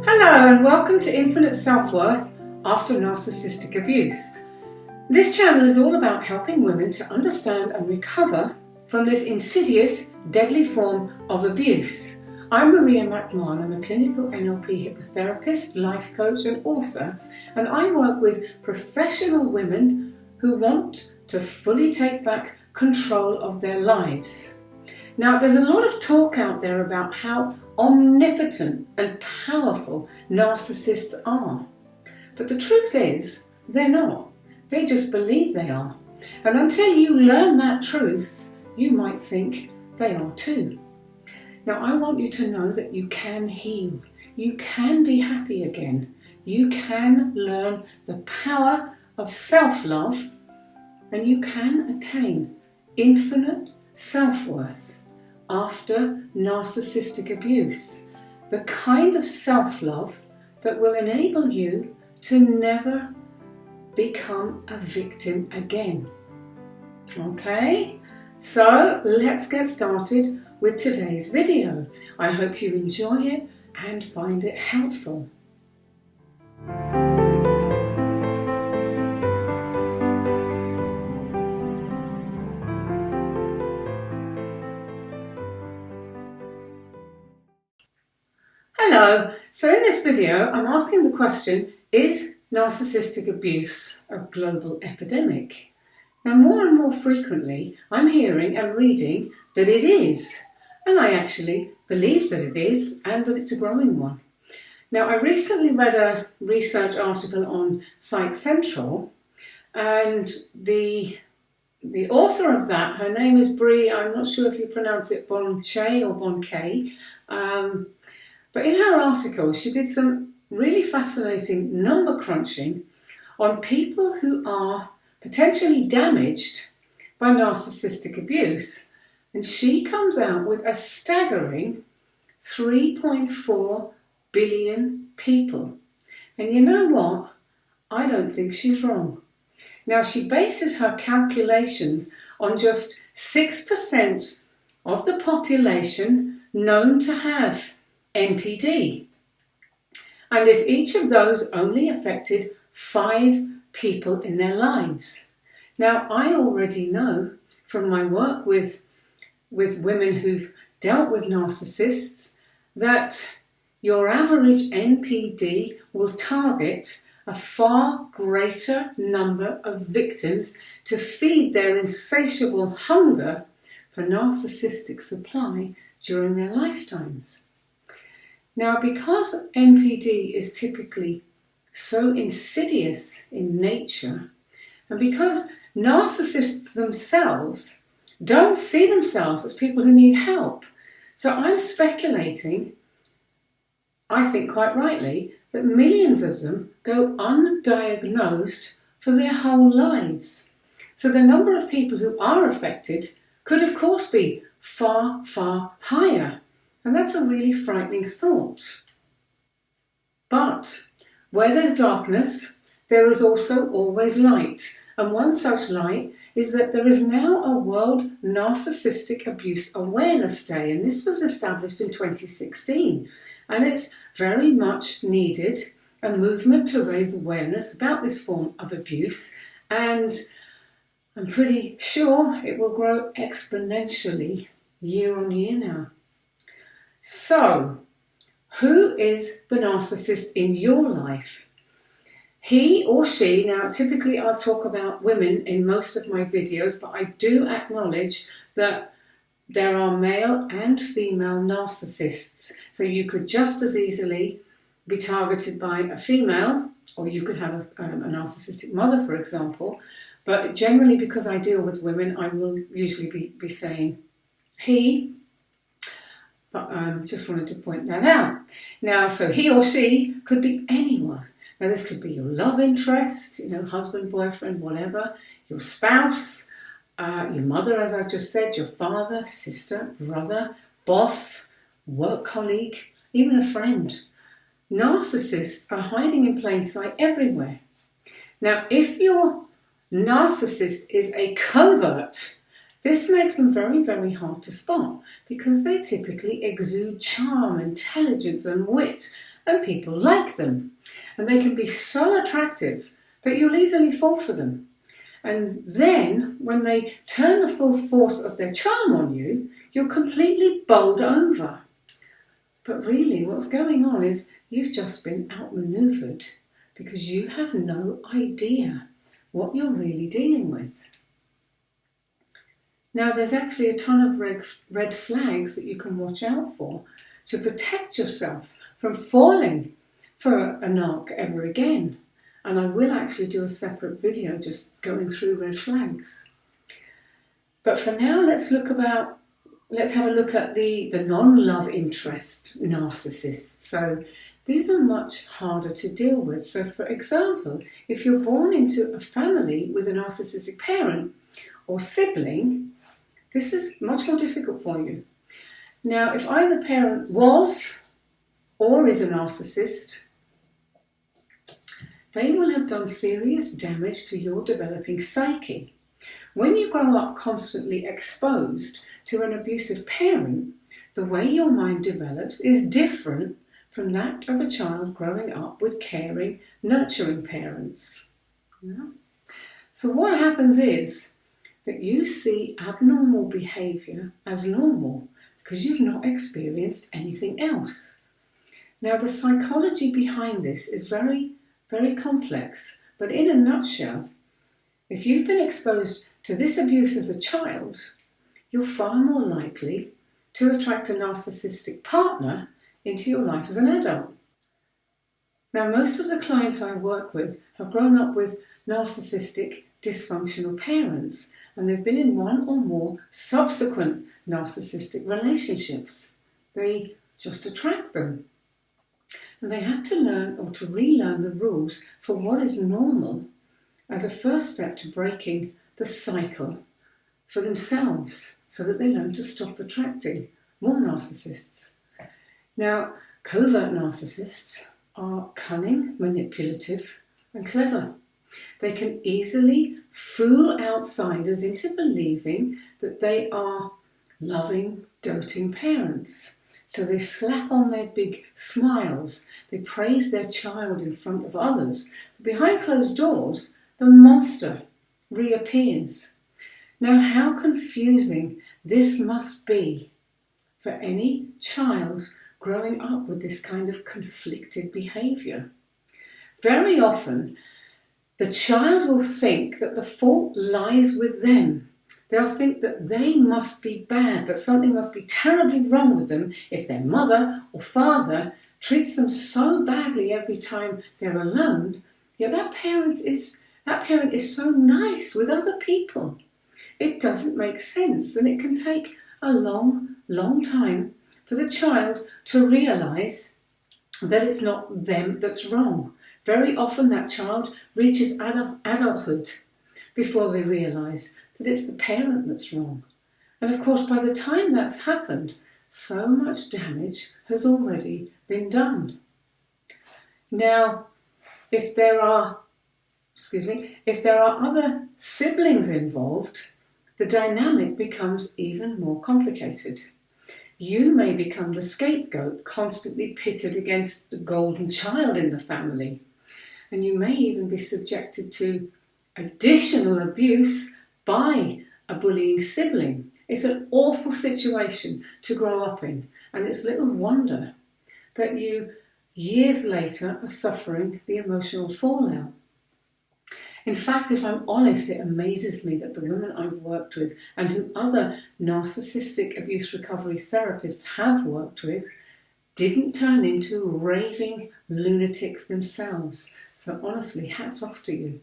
Hello and welcome to Infinite Self-Worth After Narcissistic Abuse. This channel is all about helping women to understand and recover from this insidious, deadly form of abuse. I'm Maria McMahon. I'm a clinical NLP hypnotherapist, life coach and author, and I work with professional women who want to fully take back control of their lives. Now, there's a lot of talk out there about how omnipotent and powerful narcissists are. But the truth is, they're not. They just believe they are. And until you learn that truth, you might think they are too. Now, I want you to know that you can heal. You can be happy again. You can learn the power of self-love, and you can attain infinite self-worth after narcissistic abuse, the kind of self-love that will enable you to never become a victim again. Okay, so let's get started with today's video. I hope you enjoy it and find it helpful. Hello, so in this video I'm asking the question, is narcissistic abuse a global epidemic? Now, more and more frequently I'm hearing and reading that it is, and I actually believe that it is and that it's a growing one. Now, I recently read a research article on Psych Central, and the author of that, her name is Bree, I'm not sure if you pronounce it Bonche or Bonke, but in her article, she did some really fascinating number crunching on people who are potentially damaged by narcissistic abuse. And she comes out with a staggering 3.4 billion people. And you know what? I don't think she's wrong. Now, she bases her calculations on just 6% of the population known to have NPD. And if each of those only affected 5 people in their lives. Now, I already know from my work with women who've dealt with narcissists that your average NPD will target a far greater number of victims to feed their insatiable hunger for narcissistic supply during their lifetimes. Now, because NPD is typically so insidious in nature, and because narcissists themselves don't see themselves as people who need help, so I'm speculating, I think quite rightly, that millions of them go undiagnosed for their whole lives. So the number of people who are affected could of course be far, far higher. And that's a really frightening thought. But where there's darkness, there is also always light. And one such light is that there is now a World Narcissistic Abuse Awareness Day. And this was established in 2016. And it's very much needed, a movement to raise awareness about this form of abuse. And I'm pretty sure it will grow exponentially year on year now. So, who is the narcissist in your life? He or she, now typically I'll talk about women in most of my videos, but I do acknowledge that there are male and female narcissists. So you could just as easily be targeted by a female, or you could have a narcissistic mother, for example. But generally, because I deal with women, I will usually be saying he. But just wanted to point that out. Now, so he or she could be anyone. Now, this could be your love interest, husband, boyfriend, whatever, your spouse, your mother, as I've just said, your father, sister, brother, boss, work colleague, even a friend. Narcissists are hiding in plain sight everywhere. Now, if your narcissist is a covert, this makes them very, very hard to spot because they typically exude charm, intelligence and wit and people like them. And they can be so attractive that you'll easily fall for them. And then, when they turn the full force of their charm on you, you're completely bowled over. But really, what's going on is you've just been outmaneuvered because you have no idea what you're really dealing with. Now, there's actually a ton of red flags that you can watch out for to protect yourself from falling for a narc ever again. And I will actually do a separate video just going through red flags. But for now, let's have a look at the non-love interest narcissists. So these are much harder to deal with. So for example, if you're born into a family with a narcissistic parent or sibling, this is much more difficult for you. Now, if either parent was or is a narcissist, they will have done serious damage to your developing psyche. When you grow up constantly exposed to an abusive parent, the way your mind develops is different from that of a child growing up with caring, nurturing parents. Yeah. So what happens is that you see abnormal behaviour as normal because you've not experienced anything else. Now, the psychology behind this is very, very complex, but in a nutshell, if you've been exposed to this abuse as a child, you're far more likely to attract a narcissistic partner into your life as an adult. Now, most of the clients I work with have grown up with narcissistic, dysfunctional parents, and they've been in one or more subsequent narcissistic relationships. They just attract them. And they have to learn or to relearn the rules for what is normal as a first step to breaking the cycle for themselves so that they learn to stop attracting more narcissists. Now, covert narcissists are cunning, manipulative, and clever. They can easily fool outsiders into believing that they are loving, doting parents. So they slap on their big smiles, they praise their child in front of others. Behind closed doors, the monster reappears. Now, how confusing this must be for any child growing up with this kind of conflicted behaviour. Very often, the child will think that the fault lies with them. They'll think that they must be bad, that something must be terribly wrong with them if their mother or father treats them so badly every time they're alone. Yeah, that parent is so nice with other people. It doesn't make sense, and it can take a long, long time for the child to realise that it's not them that's wrong. Very often that child reaches adulthood before they realise that it's the parent that's wrong. And of course, by the time that's happened, so much damage has already been done. Now, if there are other siblings involved, the dynamic becomes even more complicated. You may become the scapegoat, constantly pitted against the golden child in the family. And you may even be subjected to additional abuse by a bullying sibling. It's an awful situation to grow up in, and it's little wonder that you, years later, are suffering the emotional fallout. In fact, if I'm honest, it amazes me that the women I've worked with and who other narcissistic abuse recovery therapists have worked with didn't turn into raving lunatics themselves. So honestly, hats off to you.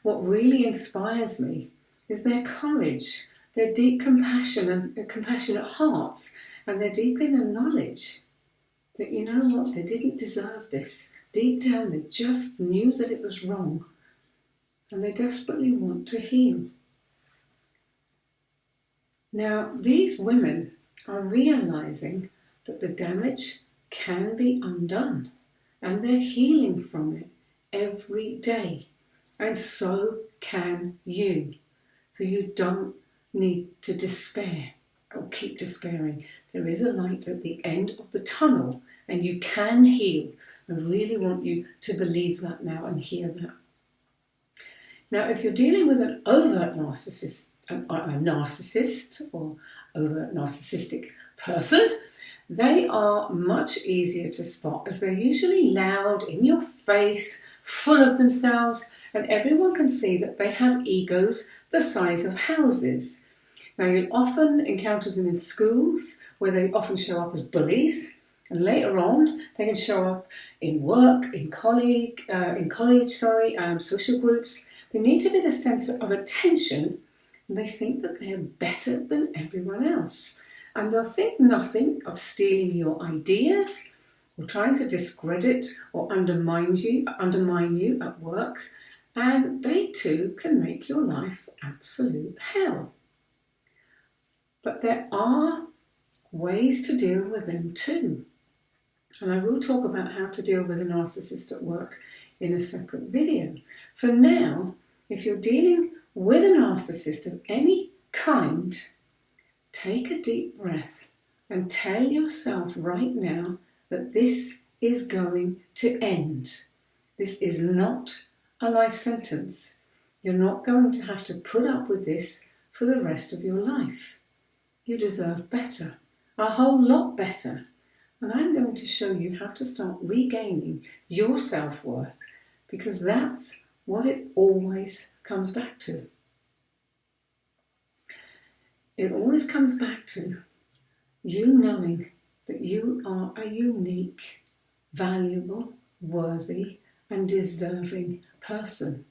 What really inspires me is their courage, their deep compassion and compassionate hearts, and their deep inner knowledge that, you know what, they didn't deserve this. Deep down, they just knew that it was wrong, and they desperately want to heal. Now, these women are realising that the damage can be undone, and they're healing from it every day. And so can you. So you don't need to despair or keep despairing. There is a light at the end of the tunnel, and you can heal. I really want you to believe that now and hear that. Now, if you're dealing with an overt narcissist, a narcissist or overt narcissistic person, they are much easier to spot as they're usually loud, in your face, full of themselves, and everyone can see that they have egos the size of houses. Now, you'll often encounter them in schools where they often show up as bullies, and later on they can show up in work, in college, social groups. They need to be the centre of attention, and they think that they're better than everyone else. And they'll think nothing of stealing your ideas or trying to discredit or undermine you at work. And they too can make your life absolute hell. But there are ways to deal with them too. And I will talk about how to deal with a narcissist at work in a separate video. For now, if you're dealing with a narcissist of any kind, take a deep breath and tell yourself right now that this is going to end. This is not a life sentence. You're not going to have to put up with this for the rest of your life. You deserve better, a whole lot better. And I'm going to show you how to start regaining your self-worth, because that's what it always comes back to. It always comes back to you knowing that you are a unique, valuable, worthy, and deserving person.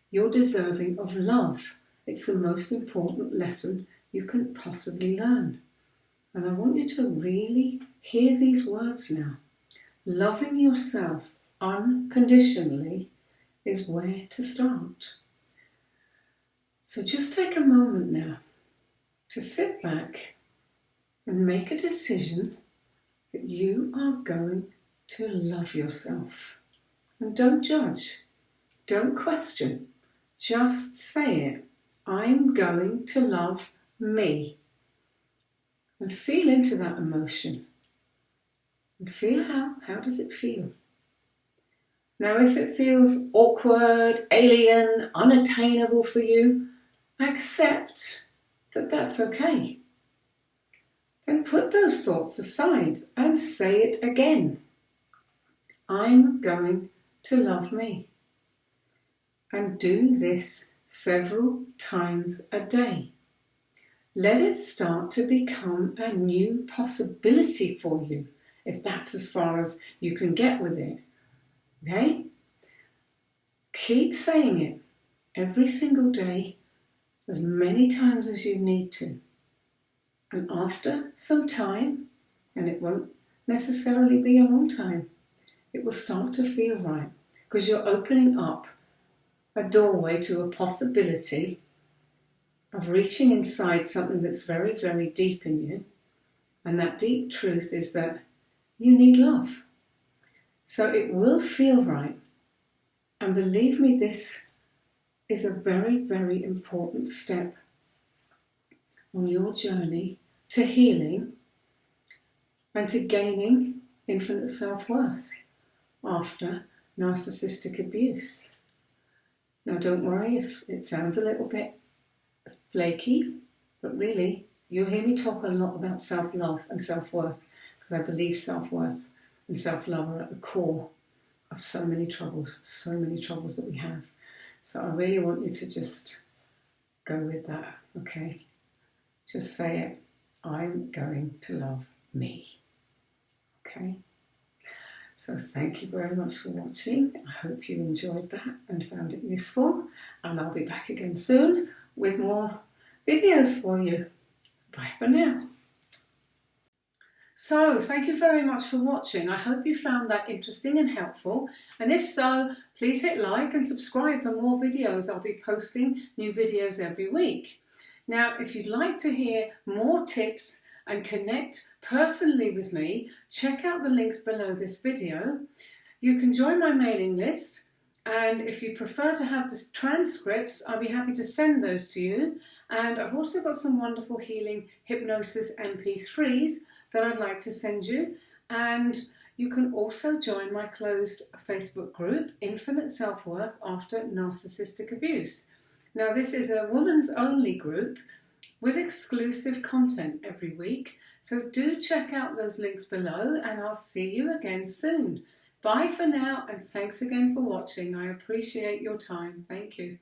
You're deserving of love. It's the most important lesson you can possibly learn. And I want you to really hear these words now. Loving yourself unconditionally is where to start. So just take a moment now to sit back and make a decision that you are going to love yourself. And don't judge, don't question, just say it. I'm going to love me. And feel into that emotion. And feel how does it feel? Now, if it feels awkward, alien, unattainable for you, accept that that's okay. Then put those thoughts aside and say it again. I'm going to love me. And do this several times a day. Let it start to become a new possibility for you, if that's as far as you can get with it. Okay? Keep saying it every single day, as many times as you need to. And after some time, and it won't necessarily be a long time, it will start to feel right, because you're opening up a doorway to a possibility of reaching inside something that's very, very deep in you. And that deep truth is that you need love. So it will feel right. And believe me, this is a very, very important step on your journey to healing and to gaining infinite self-worth after narcissistic abuse. Now, don't worry if it sounds a little bit flaky, but really, you'll hear me talk a lot about self-love and self-worth, because I believe self-worth and self-love are at the core of so many troubles that we have. So I really want you to just go with that, okay? Just say it. I'm going to love me. Okay? So thank you very much for watching. I hope you enjoyed that and found it useful. And I'll be back again soon with more videos for you. Bye for now. So, thank you very much for watching. I hope you found that interesting and helpful. And if so, please hit like and subscribe for more videos. I'll be posting new videos every week. Now, if you'd like to hear more tips and connect personally with me, check out the links below this video. You can join my mailing list. And if you prefer to have the transcripts, I'll be happy to send those to you. And I've also got some wonderful healing hypnosis MP3s that I'd like to send you. And You can also join my closed Facebook group, Infinite Self-Worth After Narcissistic Abuse. Now, this is a woman's only group with exclusive content every week, so do check out those links below, and I'll see you again soon. Bye for now, and thanks again for watching. I appreciate your time. Thank you.